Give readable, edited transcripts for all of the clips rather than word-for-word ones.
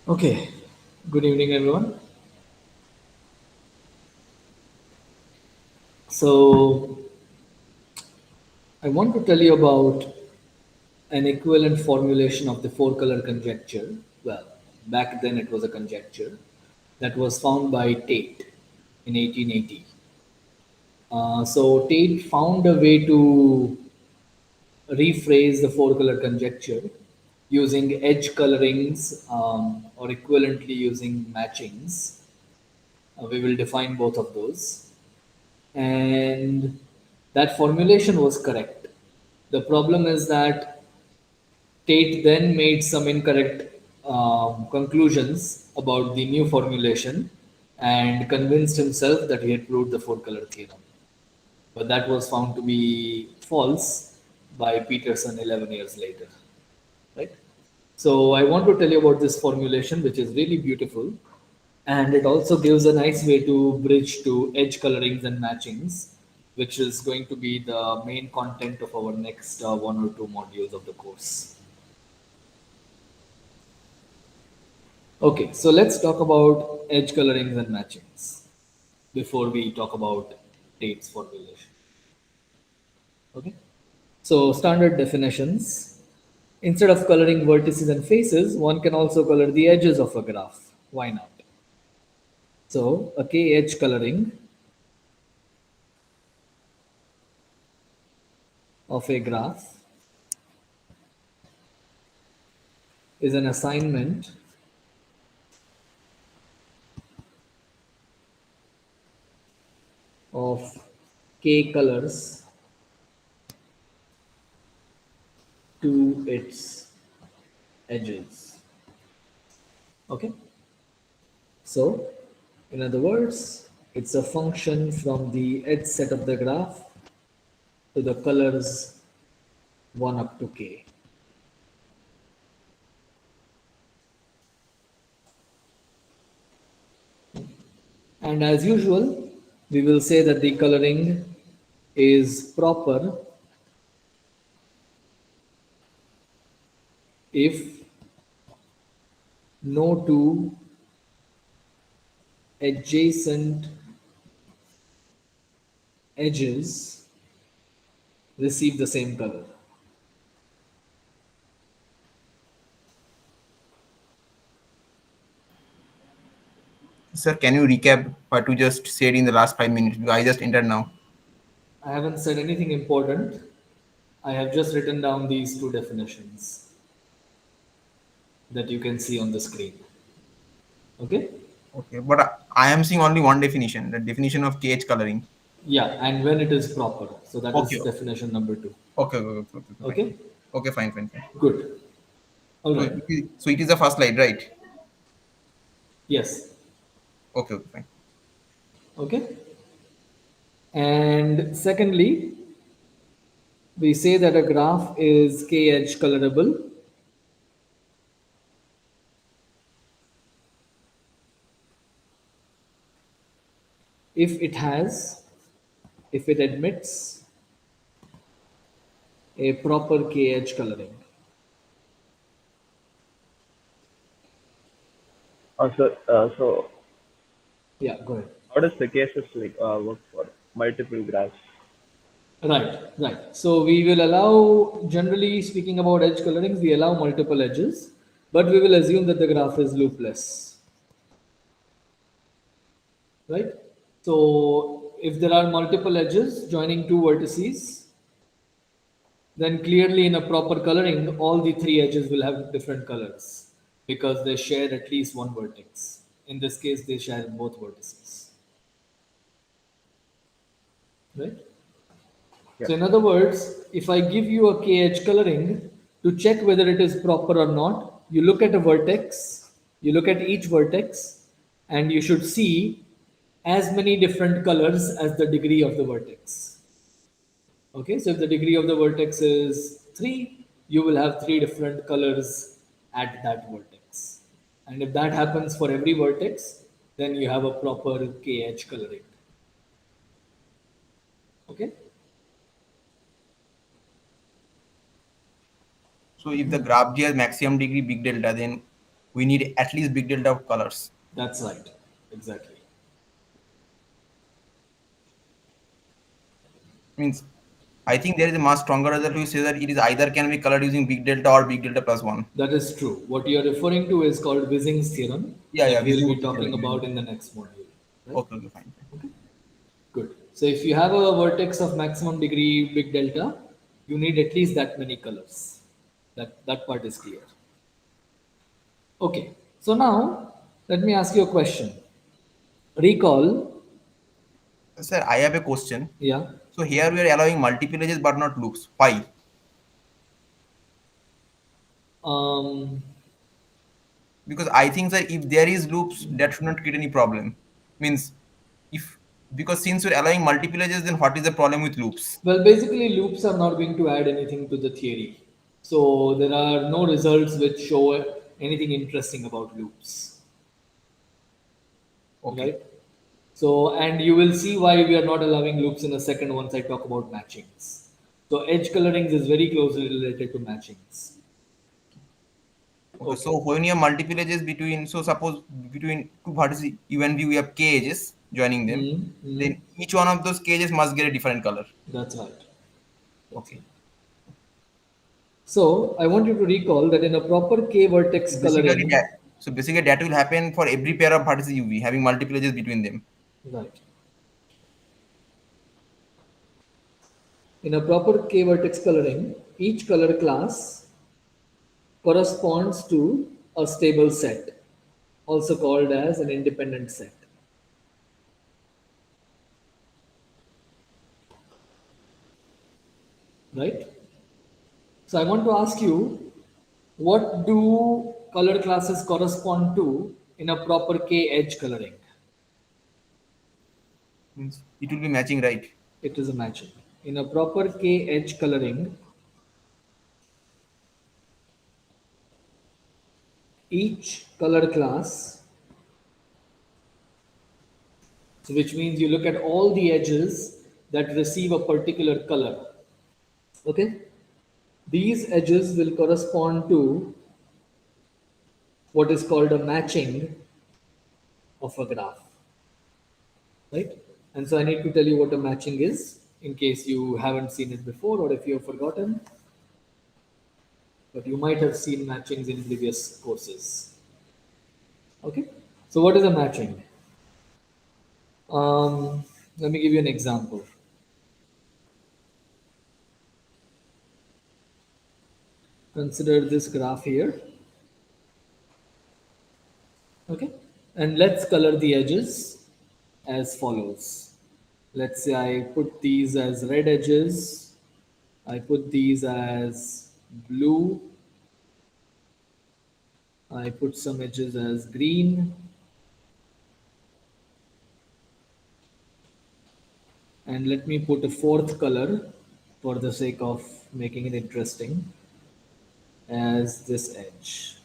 Okay, good evening, everyone. So, I want to tell you about an equivalent formulation of the four color conjecture. Well, back then it was a conjecture that was found by Tate in 1880. So, Tate found a way to rephrase the four color conjecture using edge colorings or equivalently using matchings. We will define both of those. And that formulation was correct. The problem is that Tate then made some incorrect conclusions about the new formulation and convinced himself that he had proved the four color theorem. But that was found to be false by Peterson 11 years later. Right? So I want to tell you about this formulation, which is really beautiful, and it also gives a nice way to bridge to edge colorings and matchings, which is going to be the main content of our next one or two modules of the course. Okay, so let's talk about edge colorings and matchings before we talk about Tate's formulation. Okay, so standard definitions. Instead of coloring vertices and faces, one can also color the edges of a graph. Why not? So, a K edge coloring of a graph is an assignment of K colors to its edges. Okay? So, in other words, it's a function from the edge set of the graph to the colors 1 up to K. And as usual, we will say that the coloring is proper if no two adjacent edges receive the same color. Sir, can you recap what you just said in the last 5 minutes? Because I just entered now. I haven't said anything important. I have just written down these two definitions that you can see on the screen. Okay? Okay, but I am seeing only one definition, the definition of KH coloring. Yeah, and when it is proper. So that Okay, is definition number two. fine. Okay? Okay, fine. Good. All So right. it is the first slide, right? Yes. Okay, fine. Okay. And secondly, we say that a graph is k edge colorable if it admits a proper k edge coloring. So Yeah, go ahead. how does the cases work for multiple graphs? Right. So we will allow, generally speaking about edge colorings, we allow multiple edges, but we will assume that the graph is loopless. Right? So if there are multiple edges joining two vertices, then clearly in a proper coloring, all the three edges will have different colors because they share at least one vertex. In this case, they share both vertices. Right? Yeah. So in other words, if I give you a KH coloring to check whether it is proper or not, you look at a vertex, you look at each vertex, and you should see as many different colors as the degree of the vertex. Okay, so if the degree of the vertex is 3, you will have 3 different colors at that vertex. And if that happens for every vertex, then you have a proper KH coloring. Okay? So if the graph G has maximum degree big delta, then we need at least big delta of colors. That's right. Exactly. Means I think there is a much stronger result to say that it is either can be colored using big delta or big delta plus one. That is true. What you are referring to is called Wissing's theorem Yeah, that we'll be visibility talking theorem. about in the next module. Right? Okay, fine. Good. So if you have a vertex of maximum degree big delta, you need at least that many colors. That part is clear. Okay. So now let me ask you a question. Recall, Sir, I have a question. yeah. So here we are allowing multiple edges but not loops. Why? Um, Because I think that if there is loops, that should not create any problem. Means if because since we're allowing multiple edges, then what is the problem with loops? well, basically, loops are not going to add anything to the theory. So there are no results which show anything interesting about loops, Okay. right? So, and you will see why we are not allowing loops in a second once I talk about matchings. So, edge colorings is very closely related to matchings. Okay. Okay. So when you have multiple edges between, so suppose between two vertices U and V, we have k edges joining them. Mm. Then each one of those k edges must get a different color. That's right. That's Okay. right. So, I want you to recall that in a proper K vertex So basically coloring, that. So basically that will happen for every pair of vertices UV having multiple edges between them. right. In a proper K vertex coloring, each color class corresponds to a stable set, also called as an independent set. Right? So I want to ask you, what do color classes correspond to in a proper K edge coloring? Means it will be matching, right? It is a matching. In a proper K edge coloring, each color class, so which means you look at all the edges that receive a particular color. Okay? These edges will correspond to what is called a matching of a graph. Right? And so I need to tell you what a matching is in case you haven't seen it before or if you have forgotten. But you might have seen matchings in previous courses. Okay? So what is a matching? Let me give you an example. Consider this graph here. Okay? And let's color the edges as follows. Let's say I put these as red edges. I put these as blue. I put some edges as green. And let me put a fourth color for the sake of making it interesting as this edge.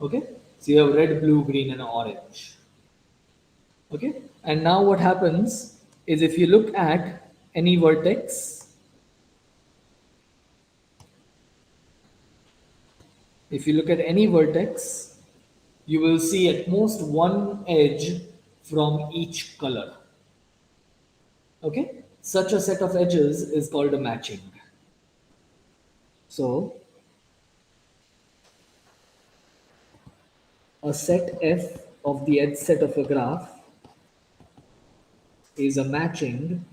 Okay, so you have red, blue, green, and orange. Okay, and now what happens is if you look at any vertex, if you look at any vertex, you will see at most one edge from each color. Okay, such a set of edges is called a matching. So a set F of the edge set of a graph is a matching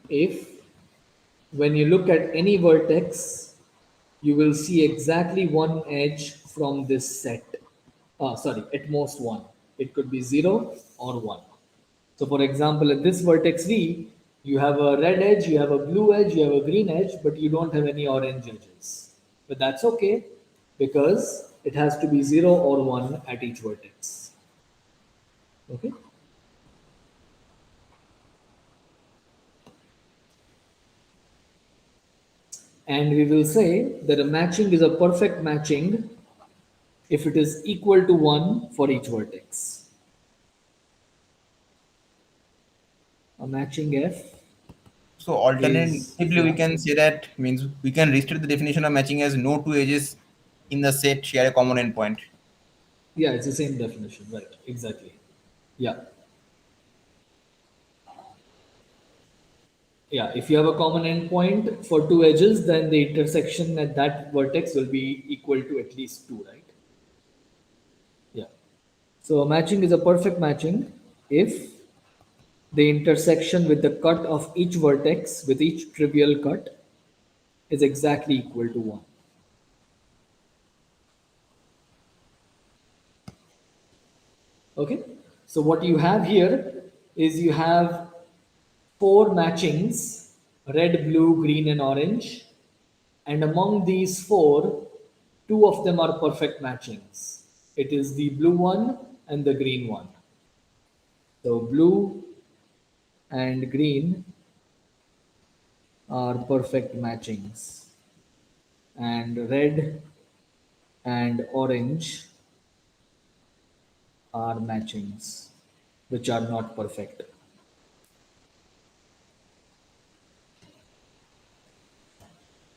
if when you look at any vertex, you will see exactly one edge from this set. Sorry, at most one. It could be 0 or 1. So, for example, at this vertex V, you have a red edge, you have a blue edge, you have a green edge, but you don't have any orange edges. But that's okay because it has to be 0 or 1 at each vertex. Okay? And we will say that a matching is a perfect matching if it is equal to 1 for each vertex. A matching F So alternatively, we yeah, can say that means we can restrict the definition of matching as no two edges in the set share a common endpoint. yeah, it's the same definition, right? Exactly. Yeah, yeah. If you have a common endpoint for two edges, then the intersection at that vertex will be equal to at least two, right? Yeah. So a matching is a perfect matching if the intersection with the cut of each vertex with each trivial cut is exactly equal to 1. Okay? So what you have here is you have four matchings: red, blue, green, and orange. And among these four, two of them are perfect matchings. It is the blue one and the green one. So blue and green are perfect matchings, and red and orange are matchings, which are not perfect.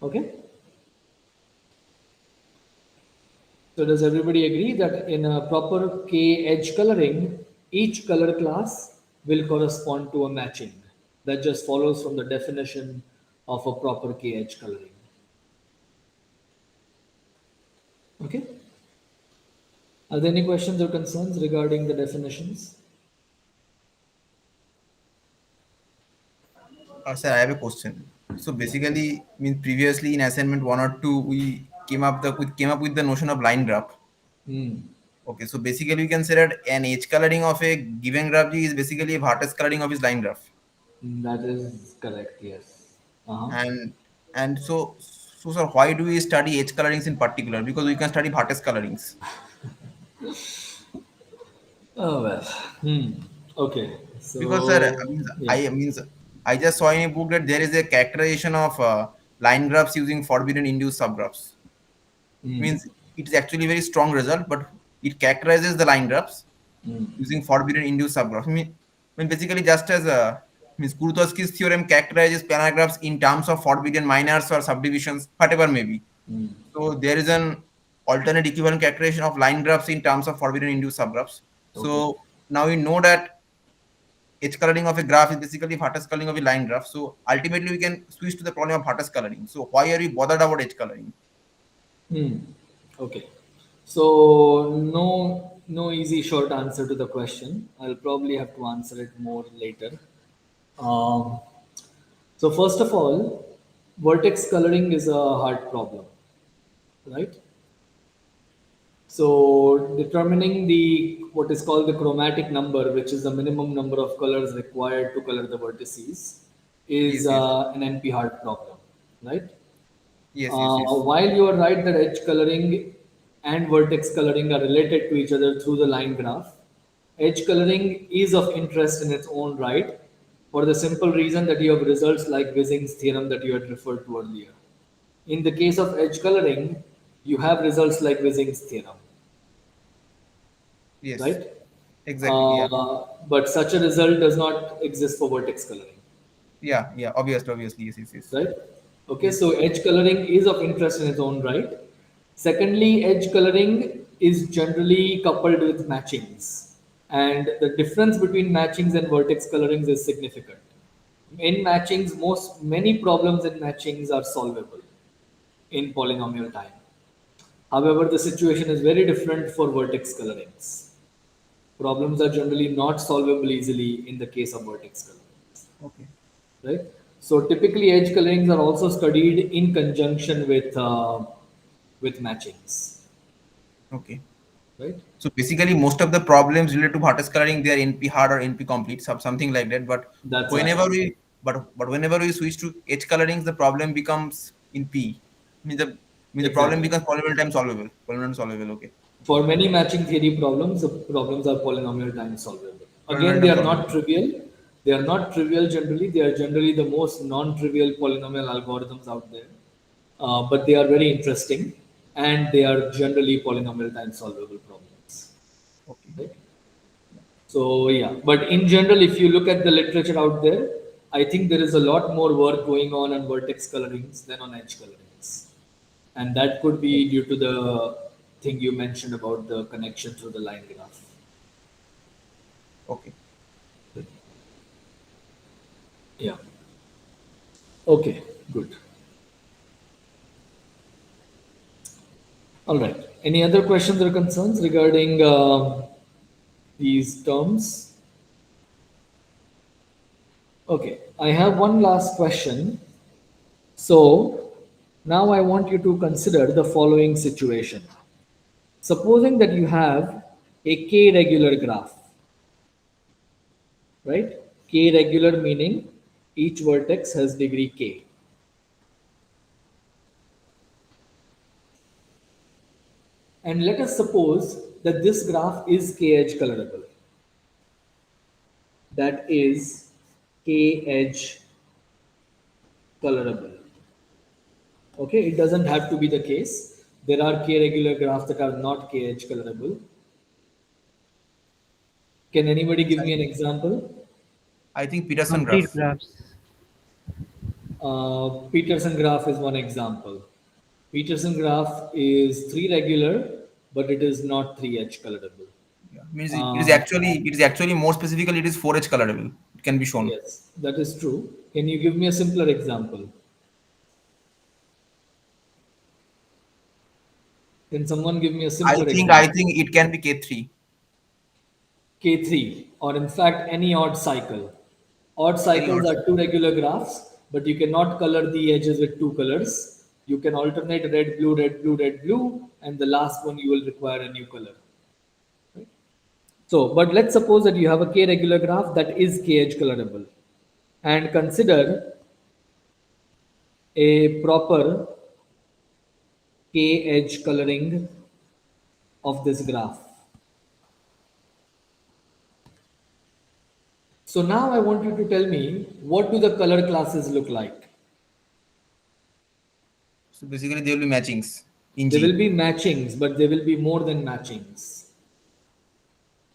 Okay? So does everybody agree that in a proper K edge coloring, each color class will correspond to a matching? That just follows from the definition of a proper K edge coloring. Okay? Are there any questions or concerns regarding the definitions? Sir, I have a question. So Yeah. basically, means previously in assignment 1 or 2, we came up with the notion of line graph. Hmm. Okay, so basically we can say that an edge coloring of a given graph G is basically a vertex coloring of its line graph. That is correct, yes. Uh-huh. And so sir, why do we study edge colorings in particular? Because we can study vertex colorings. Oh, well. Hmm. Okay. Because sir, So, yeah. I means I just saw in a book that there is a characterization of line graphs using forbidden induced subgraphs. Hmm. Means it is actually a very strong result, but it characterizes the line graphs Hmm. using forbidden induced subgraphs. I mean basically just as means Kuratowski's theorem characterizes planar graphs in terms of forbidden minors or subdivisions, whatever may be. Hmm. So there is an alternate equivalent characterization of line graphs in terms of forbidden induced subgraphs. Okay. So now we know that edge coloring of a graph is basically vertex coloring of a line graph. So ultimately we can switch to the problem of vertex coloring. So why are we bothered about edge coloring? Hmm. Okay. So no easy short answer to the question. I'll probably have to answer it more later. Um, so first of all, vertex coloring is a hard problem, right? So determining the what is called the chromatic number, which is the minimum number of colors required to color the vertices, is Yes, yes, an NP hard problem, right? yes, yes, yes, While you are right that edge coloring and vertex coloring are related to each other through the line graph, edge coloring is of interest in its own right for the simple reason that you have results like Wissing's theorem that you had referred to earlier. In the case of edge coloring, you have results like Wissing's theorem, yes. right? Exactly. Yeah, But such a result does not exist for vertex coloring, yeah, yeah. Obviously. Yes, yes, yes, right? Okay, yes. so edge coloring is of interest in its own right. Secondly, edge coloring is generally coupled with matchings, and the difference between matchings and vertex colorings is significant. In matchings, many problems in matchings are solvable in polynomial time. However, the situation is very different for vertex colorings. Problems are generally not solvable easily in the case of vertex colorings, Okay. right? So typically, edge colorings are also studied in conjunction with matchings, Okay. right? So basically, most of the problems related to vertex coloring they are NP hard or NP complete, something like that. But That's right. whenever we but whenever we switch to edge colorings, the problem becomes in P. Means the problem Exactly. becomes polynomial time solvable. Polynomial solvable. Okay. Okay. For many matching theory problems, the problems are polynomial time solvable. Again, Polynomial they time are solvable. not trivial. They are not trivial generally. They are generally the most non-trivial polynomial algorithms out there. But they are very interesting and they are generally polynomial time solvable problems. Okay. Right? So yeah, but in general, if you look at the literature out there, I think there is a lot more work going on vertex colorings than on edge colorings. And that could be due to the thing you mentioned about the connection through the line graph. Okay. Yeah. Okay, good. All right. Any other questions or concerns regarding these terms? Okay, I have one last question. So now I want you to consider the following situation. Supposing that you have a k regular graph, right? K regular meaning each vertex has degree k. And let us suppose that this graph is k edge colorable. That is k edge colorable. Okay, it doesn't have to be the case. There are k regular graphs that are not k edge colorable. Can anybody Yes, give me an example? I think Peterson Complete graph. graphs. Peterson graph is one example. Peterson graph is three regular, but it is not three edge colorable. Yeah. Means Uh, it is actually more specifically it is 4H colorable. It can be shown. yes, that is true. Can you give me a simpler example? Can someone give me a simpler I example? think it can be K3. K3, or in fact any odd cycle. Odd Any cycles odd are two regular graphs, but you cannot color the edges with two colors. You can alternate red, blue, red, blue, red, blue, and the last one you will require a new color. Right? So, but let's suppose that you have a K regular graph that is K edge colorable, and consider a proper K edge coloring of this graph. So now I want you to tell me, what do the color classes look like? So basically there will be matchings in There will G. be matchings, but there will be more than matchings.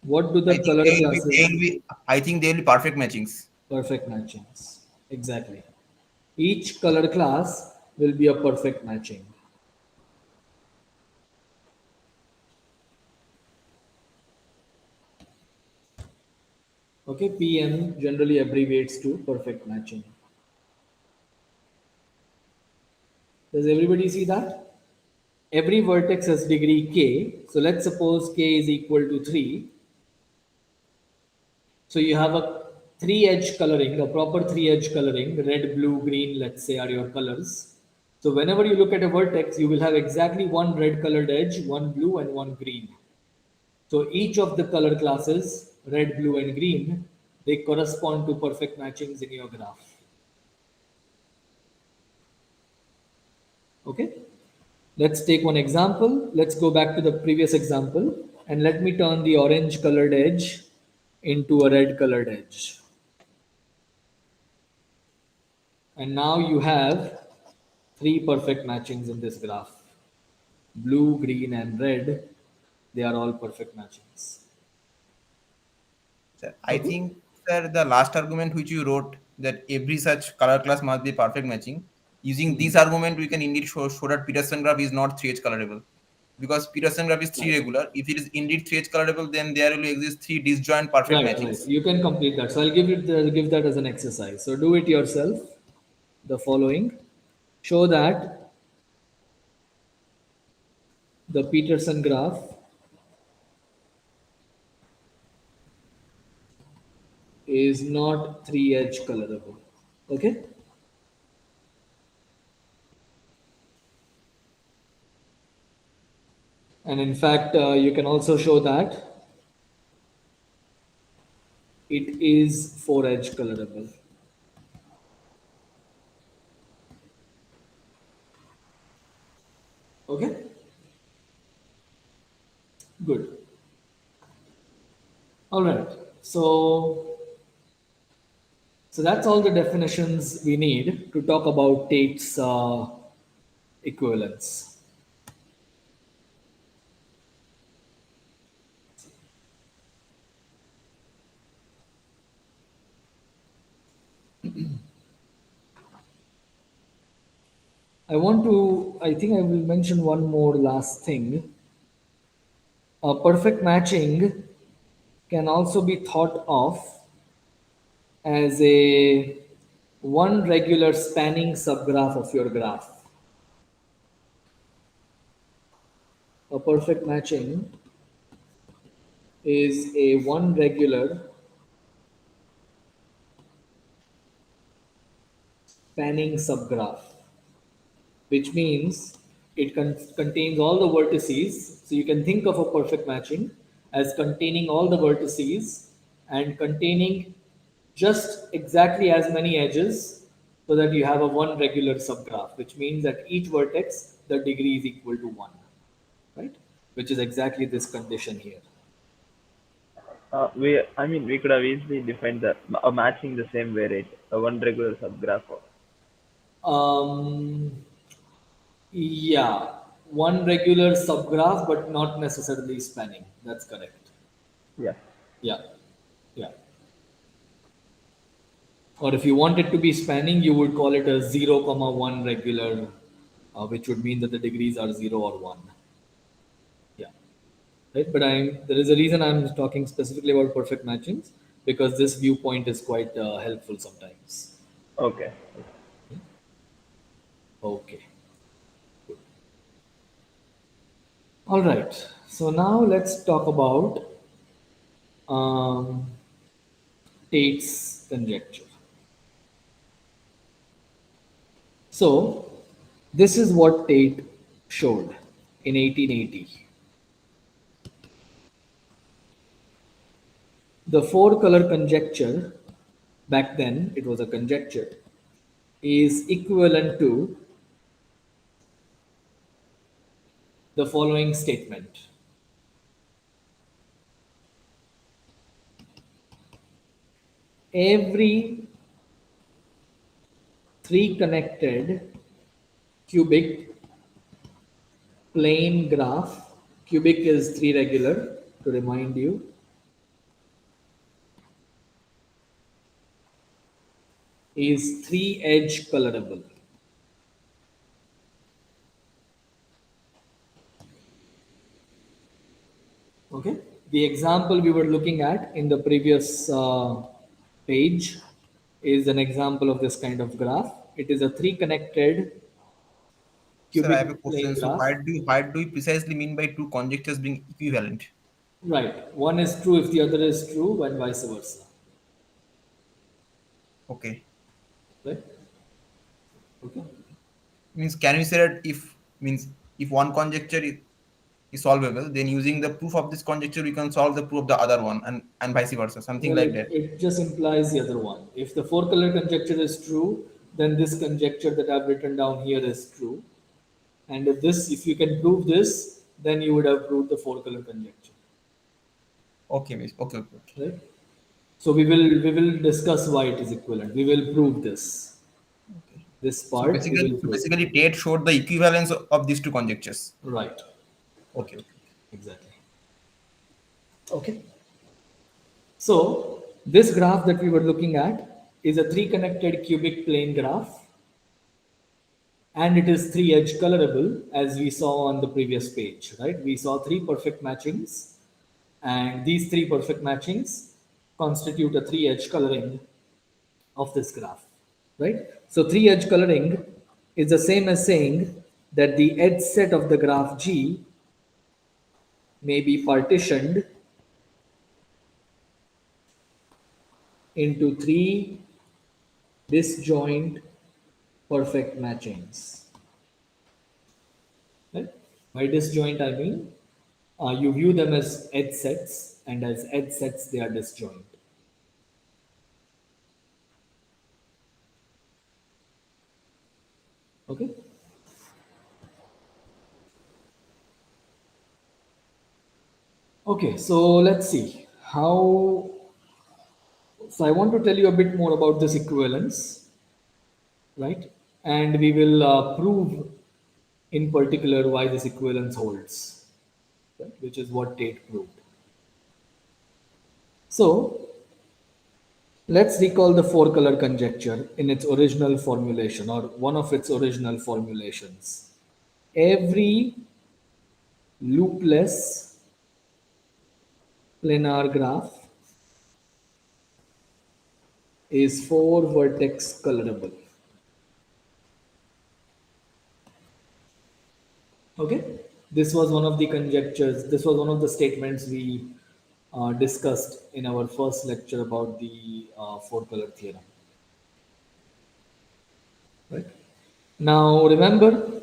What do I the think color they will classes? be I think they will be perfect matchings. Perfect matchings. Exactly. Each color class will be a perfect matching. Okay, PM generally abbreviates to perfect matching. Does everybody see that? Every vertex has degree k. So let's suppose k is equal to 3. So you have a three edge coloring, a proper three edge coloring, red, blue, green, let's say are your colors. So whenever you look at a vertex, you will have exactly one red colored edge, one blue, and one green. So each of the color classes, red, blue, and green, they correspond to perfect matchings in your graph. Okay? Let's take one example. Let's go back to the previous example and let me turn the orange colored edge into a red colored edge. And now you have three perfect matchings in this graph. Blue, green, and red, they are all perfect matchings. Sir, I Okay? think, sir, the last argument which you wrote that every such color class must be perfect matching. Using this argument, we can indeed show that Peterson graph is not 3H colorable. Because Peterson graph is three Right. regular. If it is indeed 3H colorable, then there will exist three disjoint perfect Right, right. matchings. You can complete that. So I'll give that as an exercise. So do it yourself. The following. Show that the Peterson graph is not three edge colorable. Okay? And in fact, you can also show that it is four edge colorable. Okay? Good. All right. So that's all the definitions we need to talk about Tate's equivalence. I think I will mention one more last thing. A perfect matching can also be thought of as a one regular spanning subgraph of your graph. A perfect matching is a one regular spanning subgraph, which means it contains all the vertices. So you can think of a perfect matching as containing all the vertices and containing just exactly as many edges so that you have a one regular subgraph, which means that each vertex, the degree is equal to one, right? Which is exactly this condition here. we could have easily defined the matching the same way, right? One regular subgraph. Um, yeah, one regular subgraph, but not necessarily spanning. That's correct. Yeah. Yeah, yeah. Or if you want it to be spanning, you would call it a 0 comma 1 regular, which would mean that the degrees are 0 or 1. Yeah, right. But there is a reason I'm talking specifically about perfect matchings because this viewpoint is quite helpful sometimes. Okay. Okay. All right. So now let's talk about um, Tate's conjecture. So this is what Tate showed in 1880. The four color conjecture, back then it was a conjecture, is equivalent to the following statement. Every three connected cubic plane graph, cubic is three regular, to remind you, is three edge colorable. Okay. The example we were looking at in the previous page is an example of this kind of graph. It is a three connected Sir, I have a cubic plane question. So graph. why do you precisely mean by two conjectures being equivalent? Right. One is true if the other is true, and vice versa. Okay. Right. Okay. Means can we say that if means if one conjecture is solvable, then using the proof of this conjecture we can solve the proof of the other one and vice versa, something Well, like that. it just implies the other one. If the four color conjecture is true, then this conjecture that I've written down here is true. And if you can prove this, then you would have proved the four color conjecture. Okay, okay, okay, okay. Right? So we will discuss why it is equivalent. We will prove this. Okay. This So part we will prove. basically Tate showed the equivalence of these two conjectures. Right. Okay, okay. Exactly. Okay. So this graph that we were looking at is a three connected cubic plane graph, and it is three edge colorable as we saw on the previous page, right? We saw three perfect matchings, and these three perfect matchings constitute a three edge coloring of this graph, right? So three edge coloring is the same as saying that the edge set of the graph G may be partitioned into three disjoint perfect matchings. Right? By disjoint, I mean you view them as edge sets, and as edge sets, they are disjoint. Okay. Okay, so let's see how. So I want to tell you a bit more about this equivalence, right? And we will prove in particular why this equivalence holds, right? Which is what Tate proved. So Let's recall the four color conjecture in its original formulation or one of its original formulations. Every loopless planar graph is four vertex colorable. Okay, this was one of the conjectures, this was one of the statements we discussed in our first lecture about the four color theorem. Right? Now remember,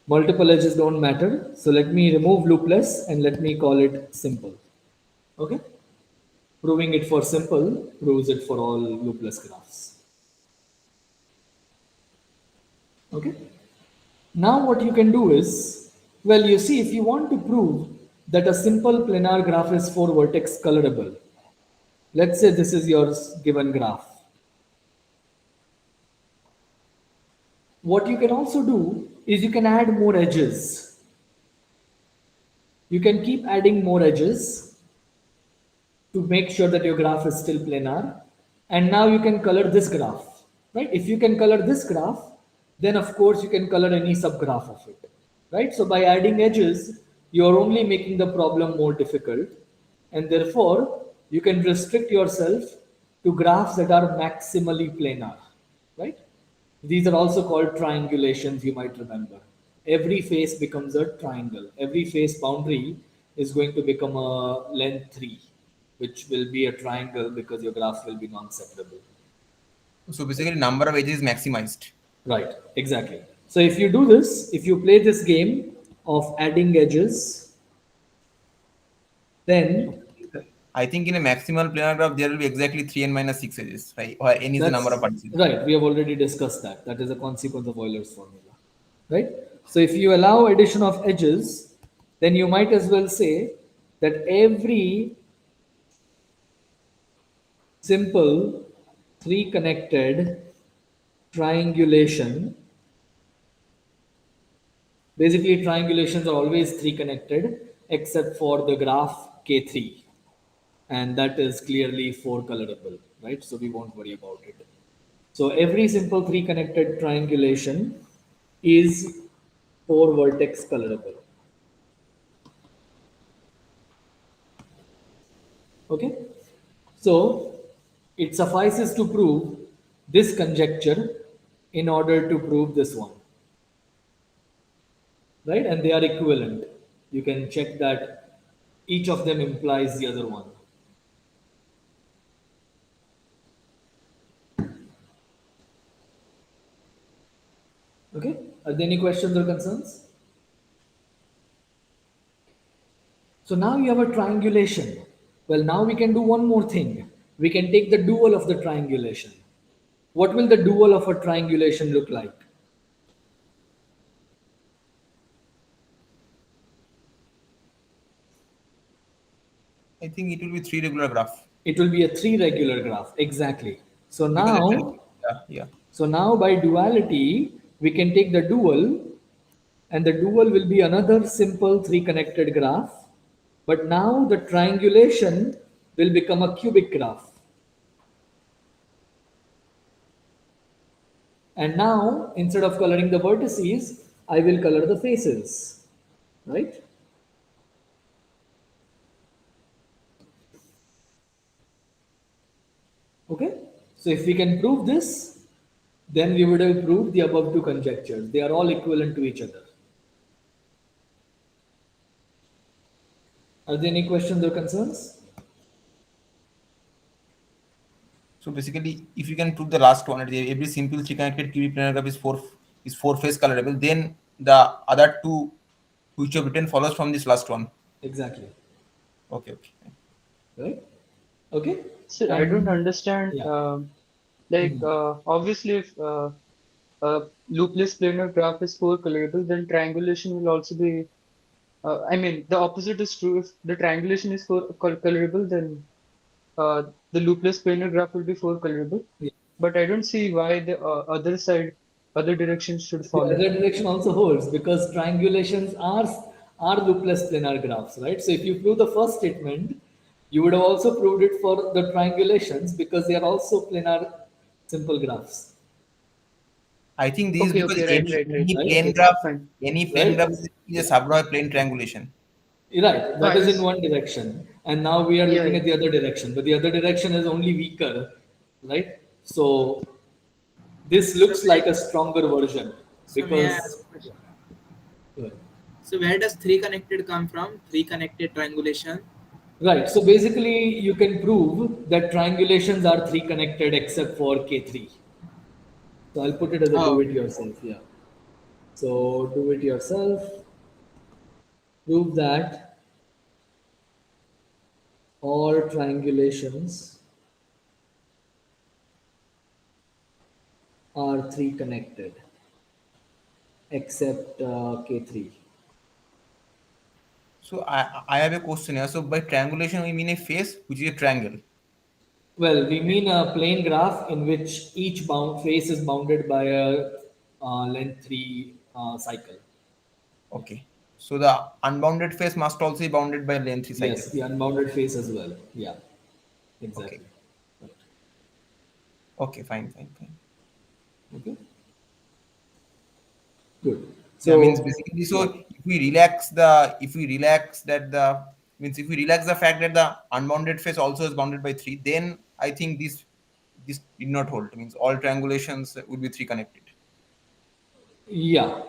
multiple edges don't matter. So let me remove loopless and let me call it simple. Okay? Proving it for simple proves it for all loopless graphs. Okay? Now what you can do is, well, you see, if you want to prove that a simple planar graph is four vertex colorable, let's say this is your given graph. What you can also do is you can add more edges. You can keep adding more edges to make sure that your graph is still planar. And now you can color this graph, right? If you can color this graph, then of course you can color any subgraph of it, right? So by adding edges, you're only making the problem more difficult. And therefore, you can restrict yourself to graphs that are maximally planar, right? These are also called triangulations, you might remember. Every face becomes a triangle. Every face boundary is going to become a length 3, which will be a triangle because your graph will be non-separable. So basically, number of edges is maximized. Right, exactly. So if you do this, if you play this game of adding edges, then I think in a maximal planar graph, there will be exactly 3n minus 6 edges, right? Or n is the number of that's vertices. right. We have already discussed that. That is a consequence of Euler's formula, right? So if you allow addition of edges, then you might as well say that every simple three connected triangulation, basically triangulations are always three connected except for the graph K3, and that is clearly four colorable, right? So we won't worry about it. So every simple three connected triangulation is four vertex colorable. Okay, so it suffices to prove this conjecture in order to prove this one, right? And they are equivalent. You can check that each of them implies the other one. Okay, are there any questions or concerns? So now you have a triangulation. Well, now we can do one more thing. We can take the dual of the triangulation. What will the dual of a triangulation look like? I think it will be 3 regular graph. It will be a three regular graph. Exactly. So Because now, yeah. by duality, we can take the dual, and the dual will be another simple three connected graph. But now the triangulation will become a cubic graph. And now, instead of coloring the vertices, I will color the faces, right? Okay, so if we can prove this, then we would have proved the above two conjectures. They are all equivalent to each other. Are there any questions or concerns? So basically, if you can prove the last one, every simple three connected cubic planar graph is four face colorable, then the other two which you have written follows from this last one. Exactly. Okay. Right? Okay. Sir, I don't And understand. yeah. Obviously, if a loopless planar graph is four colorable, then triangulation will also be. I mean, the opposite is true. If the triangulation is colorable, then the loopless planar graph will be four colorable. Yeah. But I don't see why the other direction should The follow. other direction also holds because triangulations are loopless planar graphs, right? So if you prove the first statement, You would have also proved it for the triangulations because they are also planar simple graphs, I think this is Okay, because okay, right, right, right. any right? plane graph, Fine. Right? is a subgraph of plane triangulation. Right, No, that I is in was, one direction, and now we are yeah, looking yeah. at the other direction, but the other direction is only weaker, right? So this So looks like a stronger version may I ask because a question? So where does three connected come from? Three connected triangulation. right. So basically, you can prove that triangulations are three connected except for K3. So I'll put it as a Oh, do it okay. yourself. Yeah. So do it yourself. Prove that all triangulations are three connected except K3. So I have a question here. So by triangulation we mean a face which is a triangle. Well, we mean a plane graph in which each bound face is bounded by a length 3 cycle. Okay. So the unbounded face must also be bounded by length 3 cycle. Yes, the unbounded face as well. Yeah, Okay. exactly. Right. Okay, fine. Okay, good. Yeah, means So, basically, so yeah, if we relax that the means if we relax the fact that the unbounded face also is bounded by 3, then I think this did not hold. Means all triangulations would be 3 connected. yeah,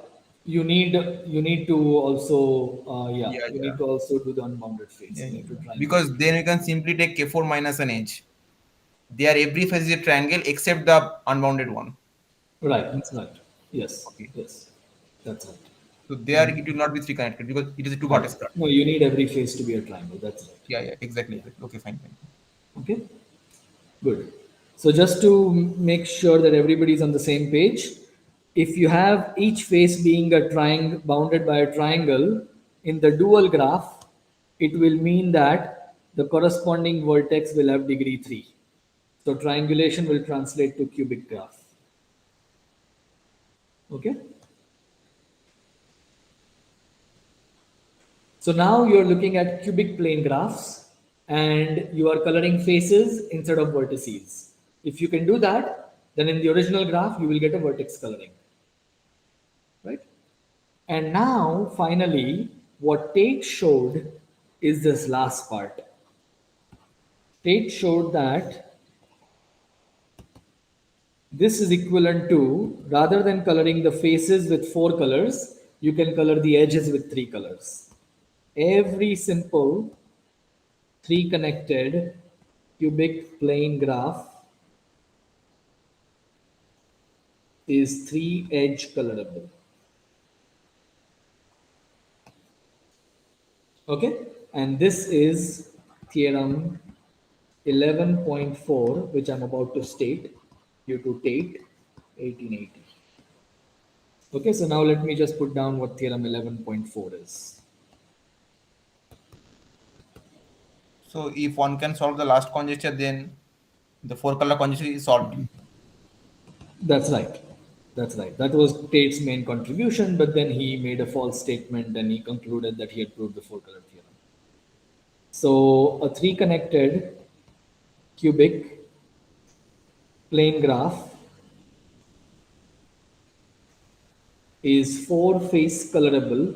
you need to also yeah, Yeah, you yeah. need to also do the unbounded face. Yeah, You yeah. need to triangulate. Because then we can simply take K4 minus an edge. There every face is a triangle except the unbounded one. Right, Means- right. Yes, Okay. yes, that's right. So there it will not be 3 connected because it is a two Right. vertex graph. No, you need every face to be a triangle. That's right. Yeah, exactly. Yeah. Okay, fine. Okay. Good. So just to make sure that everybody's on the same page, if you have each face being a triangle bounded by a triangle in the dual graph, it will mean that the corresponding vertex will have degree 3. So triangulation will translate to cubic graph. Okay. So now you're looking at cubic plane graphs and you are coloring faces instead of vertices. If you can do that, then in the original graph, you will get a vertex coloring, right? And now, finally, what Tate showed is this last part. Tate showed that this is equivalent to, rather than coloring the faces with 4 colors, you can color the edges with 3 colors. Every simple 3 connected cubic plane graph is 3 edge colorable. Okay, and this is theorem 11.4, which I'm about to state due to Tate 1880. Okay, so now let me just put down what theorem 11.4 is. So if one can solve the last conjecture, then the 4 color conjecture is solved. That's right. That's right. That was Tate's main contribution, but then he made a false statement and he concluded that he had proved the 4 color theorem. So a 3 connected cubic plane graph is 4 face colorable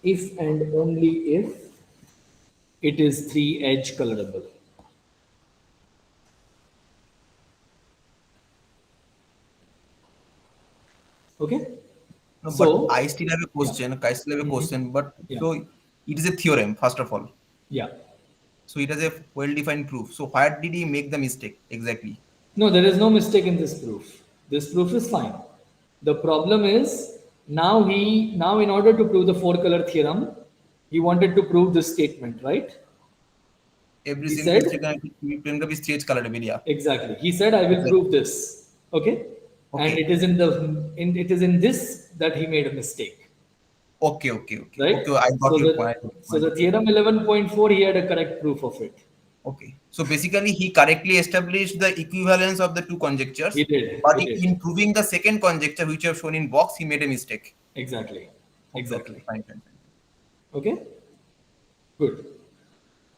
if and only if it is 3 edge colorable. Okay. No, So but I still have a yeah. question. I still have a question. But Yeah. so it is a theorem, first of all. Yeah. So it has a well-defined proof. So where did he make the mistake exactly? No, there is no mistake in this proof. This proof is fine. The problem is now in order to prove the 4 color theorem, he wanted to prove this statement, right? Every He simple said plane graph is stage colorable. Yeah, exactly. He said I will exactly. prove this. Okay? And Okay. it is in this that he made a mistake. Okay. Right? I got So your point. the theorem 11.4 he had a correct proof of it. Okay. So basically, he correctly established the equivalence of the two conjectures, He did. but He did. in proving the second conjecture, which you have shown in box, he made a mistake. Exactly. Okay. Exactly. Fine. Okay? Good.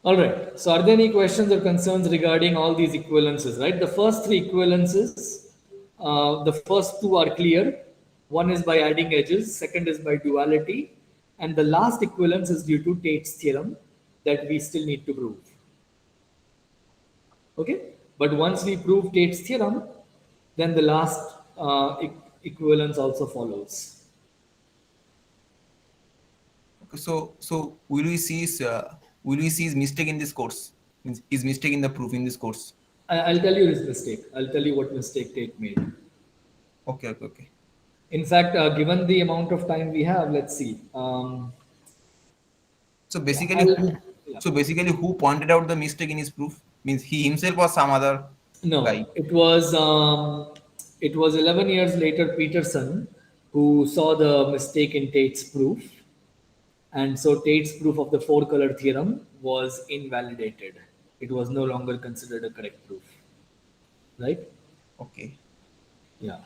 All right. So, are there any questions or concerns regarding all these equivalences? Right. The first three equivalences, the first two are clear. One is by adding edges. Second is by duality, and the last equivalence is due to Tate's theorem that we still need to prove. Okay. But once we prove Tate's theorem, then the last equivalence also follows. Okay, so will we see his mistake in this course? Means his mistake in the proof in this course. I'll tell you his mistake. I'll tell you what mistake Tate made. Okay. In fact, given the amount of time we have, let's see. So Yeah, basically, yeah. who pointed out the mistake in his proof? Means he himself or some other guy? No, it was 11 years later Peterson who saw the mistake in Tate's proof, and so Tate's proof of the four color theorem was invalidated. It was no longer considered a correct proof, right? Okay. Yeah.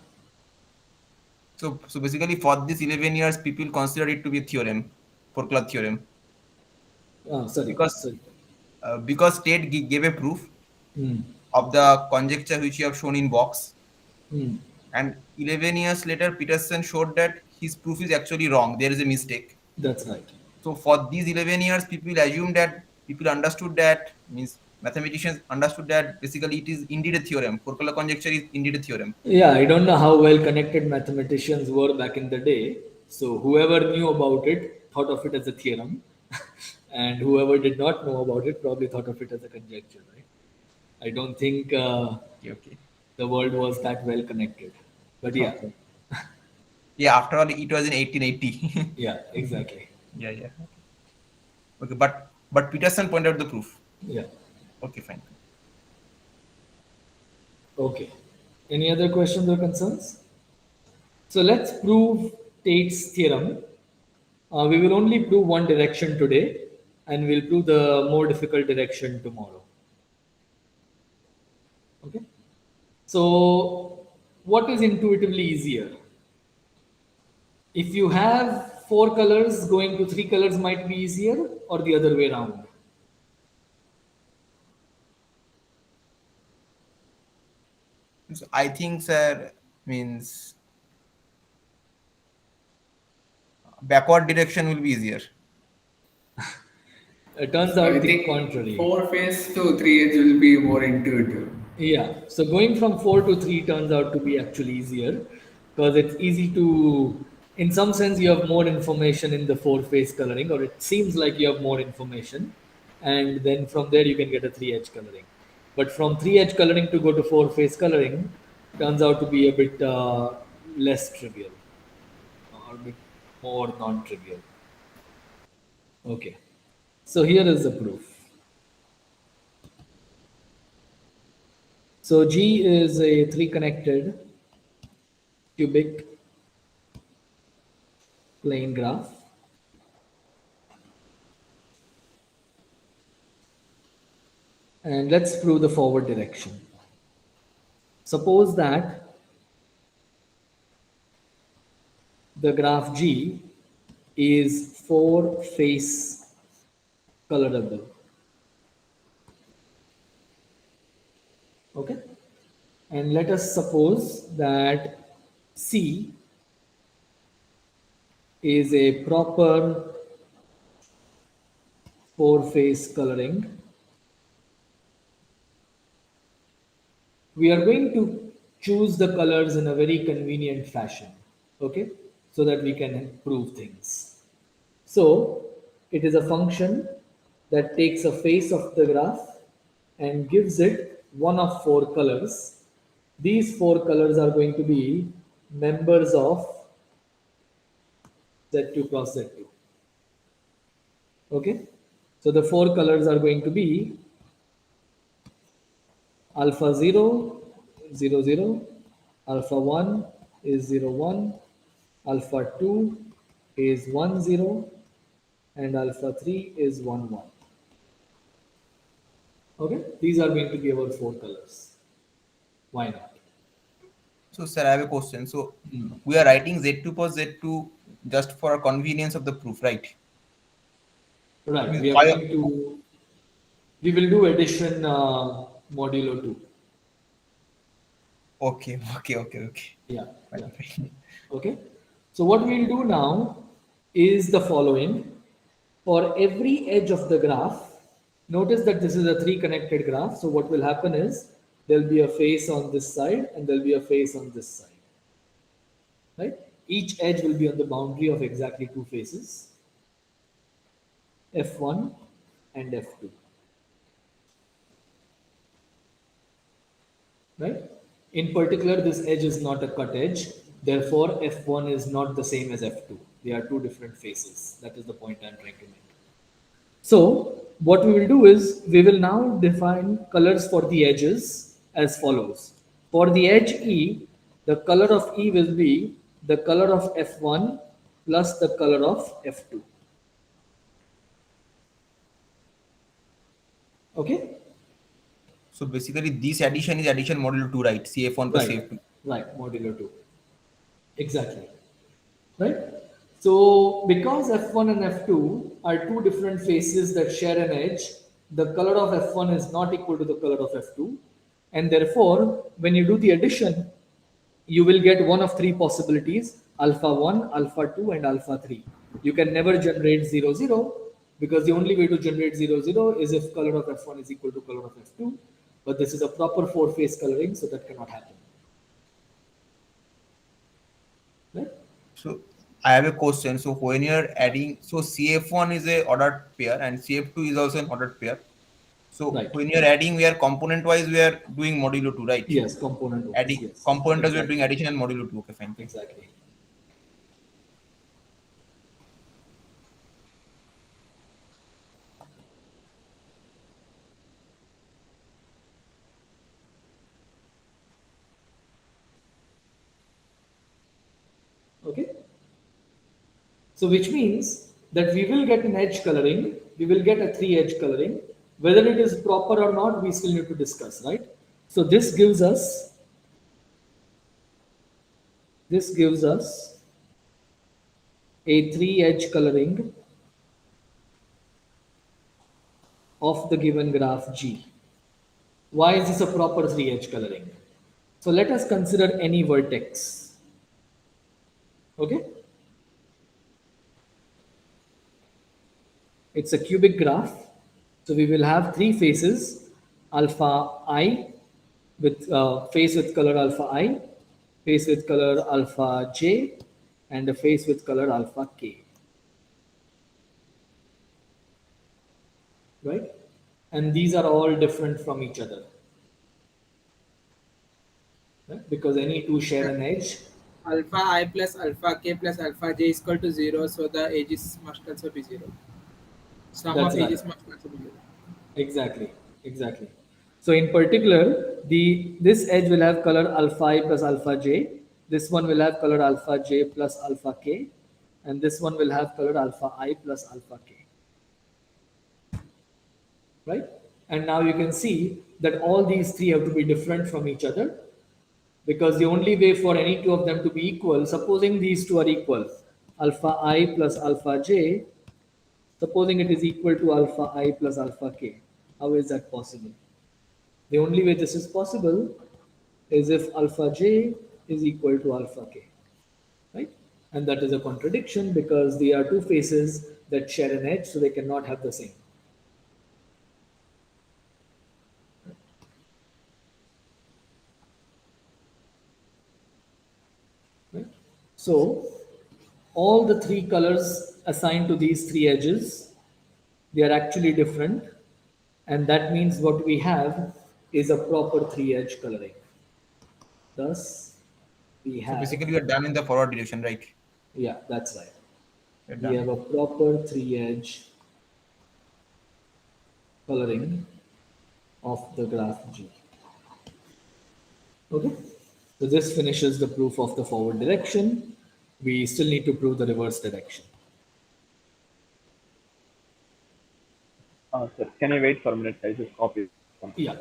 So basically, for this 11 years, people consider it to be a theorem, four-color theorem, Sorry. because Sorry. because Tate gave a proof Hmm. of the conjecture which you have shown in box, Hmm. and 11 years later, Peterson showed that his proof is actually wrong. There is a mistake. That's right. So for these 11 years, people understood that, means mathematicians understood that basically it is indeed a theorem. Four-color conjecture is indeed a theorem. Yeah, I don't know how well connected mathematicians were back in the day. So whoever knew about it thought of it as a theorem, and whoever did not know about it probably thought of it as a conjecture, right? I don't think Okay. the world was that well connected. But yeah, Okay. Yeah, after all, it was in 1880. yeah, exactly. Yeah. Okay, but Peterson pointed out the proof. Yeah. Okay, fine. Okay. Any other questions or concerns? So let's prove Tate's theorem. We will only prove one direction today, and we'll prove the more difficult direction tomorrow. Okay. So, what is intuitively easier? If you have four colors, going to three colors might be easier, or the other way around. So I think, sir, means backward direction will be easier. It turns So out I the think contrary. 4 phase to 3 edge will be more intuitive. Yeah, so going from four to three turns out to be actually easier because it's easy to, in some sense, you have more information in the four phase coloring, or it seems like you have more information, and then from there you can get a three edge coloring. But from three edge coloring to go to four phase coloring turns out to be a bit less trivial or a bit more non trivial. Okay, so here is the proof. So G is a three connected cubic plane graph. And let's prove the forward direction. Suppose that the graph G is four face colorable. Okay? And let us suppose that C is a proper four face coloring. We are going to choose the colors in a very convenient fashion, okay, so that we can prove things. So it is a function that takes a face of the graph and gives it one of four colors. These four colors are going to be members of Z2 cross Z2. Okay, so the four colors are going to be alpha 0, 0, 0, alpha 1 is 0, 1, alpha 2 is 1, 0, and alpha 3 is 1, 1. Okay, these are going to be our four colors. Why not? So, sir, I have a question. So, we are writing Z2 plus Z2 just for convenience of the proof, right? Right. means We are why- going to. We will do addition modulo 2. Okay, okay. Yeah. Fine, Yeah. fine. Okay. So what we'll do now is the following. For every edge of the graph, notice that this is a three connected graph. So what will happen is there'll be a face on this side and there'll be a face on this side. Right? Each edge will be on the boundary of exactly two faces, F1 and F2. Right? In particular, this edge is not a cut edge. Therefore, F1 is not the same as F2. They are two different faces. That is the point I'm trying to make. So, what we will do is we will now define colors for the edges as follows. For the edge E, the color of E will be the color of F1 plus the color of F2. Okay? So basically, this addition is addition modulo 2, right? CF1 plus Right. CF2. Right. Modulo 2. Exactly. Right? So, because F1 and F2 are two different faces that share an edge, the color of F1 is not equal to the color of F2. And therefore, when you do the addition, you will get one of three possibilities, alpha 1, alpha 2, and alpha 3. You can never generate 0, 0, because the only way to generate 0, 0 is if color of F1 is equal to color of F2. But this is a proper four-phase coloring, so that cannot happen. Right? So I have a question. So when you're adding, so CF1 is a ordered pair and CF2 is also an ordered pair. So Right. when you're adding, we are component wise, we are doing modulo 2, right? Yes, component wise. Adding Yes. component wise, we are Exactly. doing addition and modulo 2. Okay, fine. Exactly. Okay. So which means that we will get an edge coloring, we will get a three edge coloring. Whether it is proper or not, we still need to discuss, right? So this gives us a three edge coloring of the given graph G. Why is this a proper three edge coloring? So let us consider any vertex. Okay? It's a cubic graph. So we will have three faces, alpha I with face with color alpha I, face with color alpha J, and a face with color alpha K. Right? And these are all different from each other. Right? Because any two share an edge. Alpha I plus alpha K plus alpha J is equal to 0, so the edges must also be 0. Sum That's of right. edges must also be 0. Exactly, exactly. So in particular, this edge will have color alpha I plus alpha j. This one will have color alpha j plus alpha k, and this one will have color alpha I plus alpha k. Right? And now you can see that all these three have to be different from each other, because the only way for any two of them to be equal, supposing these two are equal, alpha I plus alpha j, supposing it is equal to alpha I plus alpha k, how is that possible? The only way this is possible is if alpha j is equal to alpha k, right? And that is a contradiction because they are two faces that share an edge, so they cannot have the same. Right? So all the three colors assigned to these three edges, they are actually different, and that means what we have is a proper three edge coloring. Thus, we So have, basically, we are done in the forward direction, right? yeah, that's right. We're We have done. a proper three edge coloring of the graph G. Okay, so this finishes the proof of the forward direction. We still need to prove the reverse direction. Sir, can you wait for a minute? I just copy something. Yeah.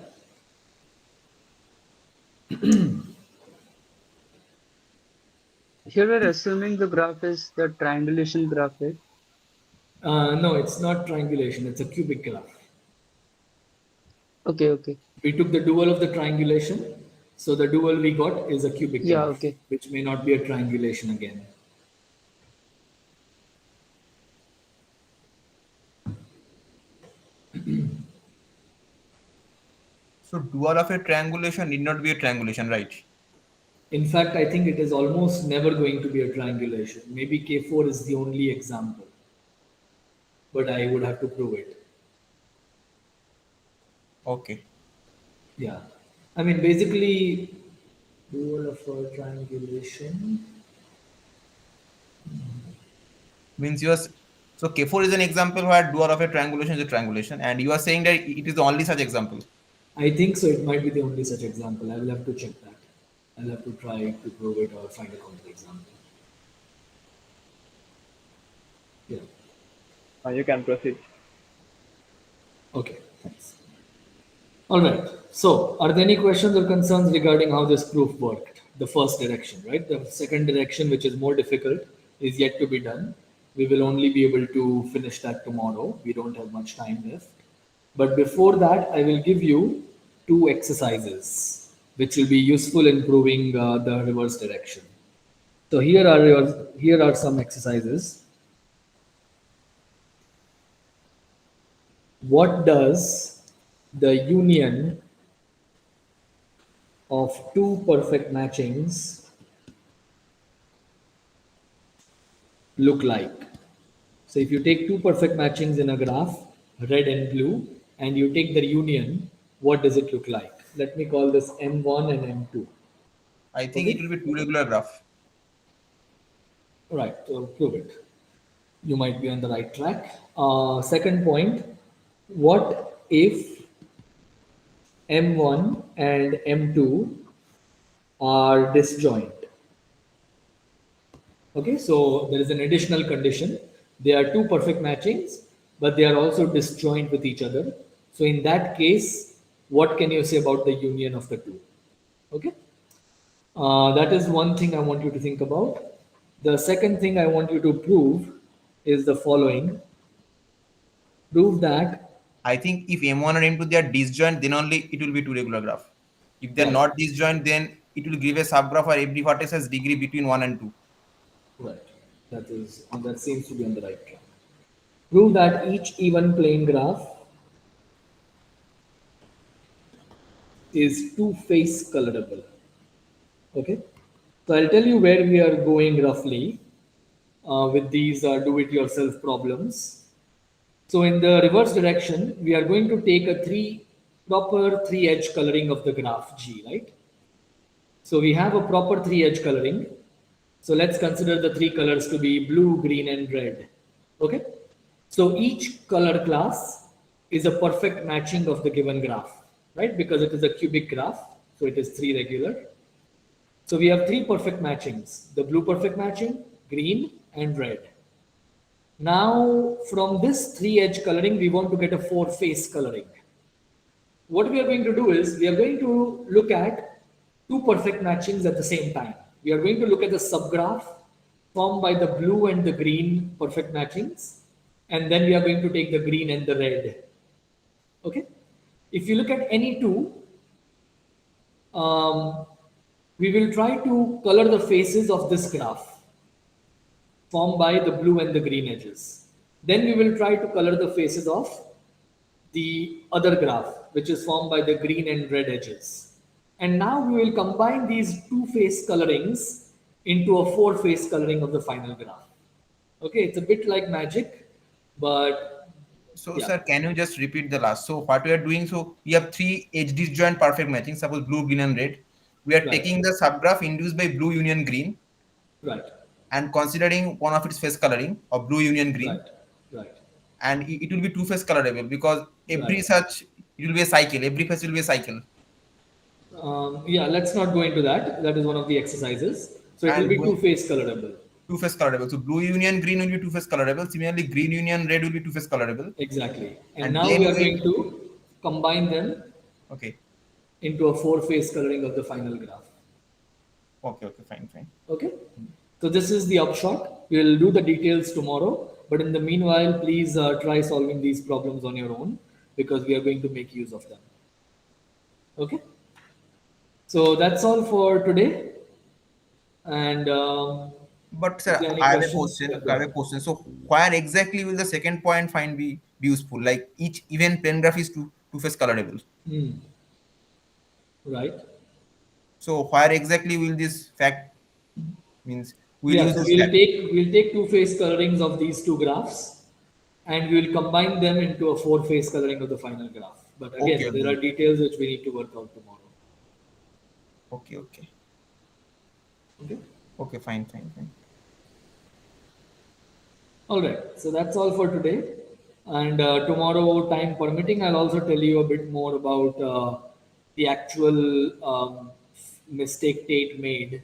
Here we're assuming the graph is the triangulation graph, right? No, it's not triangulation. It's a cubic graph. Okay, okay. We took the dual of the triangulation. So the dual we got is a cubic Yeah, graph, okay. which may not be a triangulation again. So dual of a triangulation need not be a triangulation, right? In fact, I think it is almost never going to be a triangulation. Maybe K4 is the only example, but I would have to prove it. Okay. Yeah. I mean, basically, dual of a triangulation. Means so K4 is an example where dual of a triangulation is a triangulation, and you are saying that it is the only such example. I think so. It might be the only such example. I will have to check that. I'll have to try to prove it or find a counter example. Yeah. You can proceed. Okay. Thanks. All right. So, are there any questions or concerns regarding how this proof worked? The first direction, right? The second direction, which is more difficult, is yet to be done. We will only be able to finish that tomorrow. We don't have much time left. But before that, I will give you two exercises, which will be useful in proving the reverse direction. So here are some exercises. What does the union of two perfect matchings look like? So if you take two perfect matchings in a graph, red and blue, and you take their union, what does it look like? Let me call this M1 and M2. I think it Okay. will be two regular graph. Right, so prove it. You might be on the right track. Second point, what if M1 and M2 are disjoint? Okay, so there is an additional condition. They are two perfect matchings, but they are also disjoint with each other. So in that case, what can you say about the union of the two? Okay, that is one thing I want you to think about. The second thing I want you to prove is the following. Prove that, I think if M1 and M2 they are disjoint, then only it will be two regular graph. If they are right, not disjoint, then it will give a subgraph where every vertex has degree between 1 and 2. right, that seems to be on the right track. Prove that each even plane graph is two-face colorable. Okay, so I'll tell you where we are going roughly with these do-it-yourself problems. So in the reverse direction, we are going to take a proper three-edge coloring of the graph G, right? So we have a proper three-edge coloring. So let's consider the three colors to be blue, green, and red. Okay. So each color class is a perfect matching of the given graph, right? Because it is a cubic graph, so it is three regular. So we have three perfect matchings: the blue perfect matching, green, and red. Now, from this three-edge coloring, we want to get a four-face coloring. What we are going to do is we are going to look at two perfect matchings at the same time. We are going to look at the subgraph formed by the blue and the green perfect matchings, and then we are going to take the green and the red. Okay? If you look at any two, we will try to color the faces of this graph formed by the blue and the green edges. Then we will try to color the faces of the other graph, which is formed by the green and red edges. And now we will combine these two-face colorings into a four-face coloring of the final graph. Okay, it's a bit like magic, but So, yeah, sir, can you just repeat the last? So, what we are doing, so we have three edge disjoint perfect matching, suppose blue, green, and red. We are right, taking the subgraph induced by blue union green right, and considering one of its face coloring of blue union green, right, right, and it will be two face colorable because every right. such it will be a cycle, every face will be a cycle. Yeah, let's not go into that. That is one of the exercises. So it will And be two-face colorable. two face colorable. So, blue union green will be two face colorable. Similarly, green union red will be two face colorable. Exactly. And And now then we are we going to combine them okay, into a four-face coloring of the final graph. okay, fine. Okay. So this is the upshot. We will do the details tomorrow. But in the meanwhile, please try solving these problems on your own because we are going to make use of them. Okay. So that's all for today. And But is sir, there any I have a questions? question. Yeah, go I have a ahead. question. So where exactly will the second point find be useful? Like each even plane graph is two-phase colorable. Hmm. Right. So where exactly will this fact means we'll Yeah, use so this fact? we'll take two-phase colorings of these two graphs and we'll combine them into a four-phase coloring of the final graph. But Okay, again, there are details which we need to work out tomorrow. okay, okay, Okay. okay. Fine, fine, fine. All right. So that's all for today. And tomorrow, time permitting, I'll also tell you a bit more about the actual mistake Tate made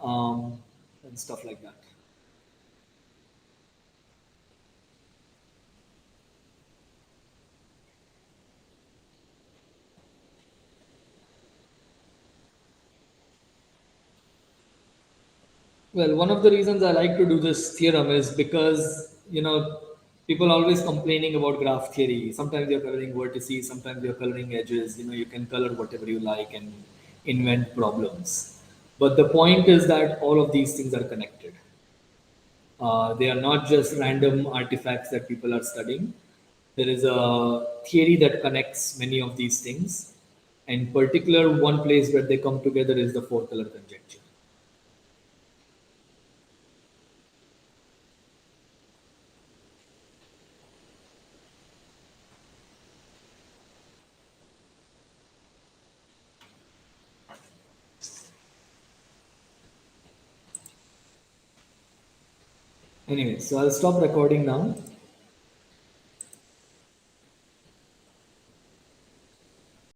and stuff like that. Well, one of the reasons I like to do this theorem is because, people always complaining about graph theory. Sometimes you're coloring vertices, sometimes you're coloring edges. You can color whatever you like and invent problems. But the point is that all of these things are connected. They are not just random artifacts that people are studying. There is a theory that connects many of these things. In particular, one place where they come together is the four color conjecture. Anyway, so I'll stop recording now.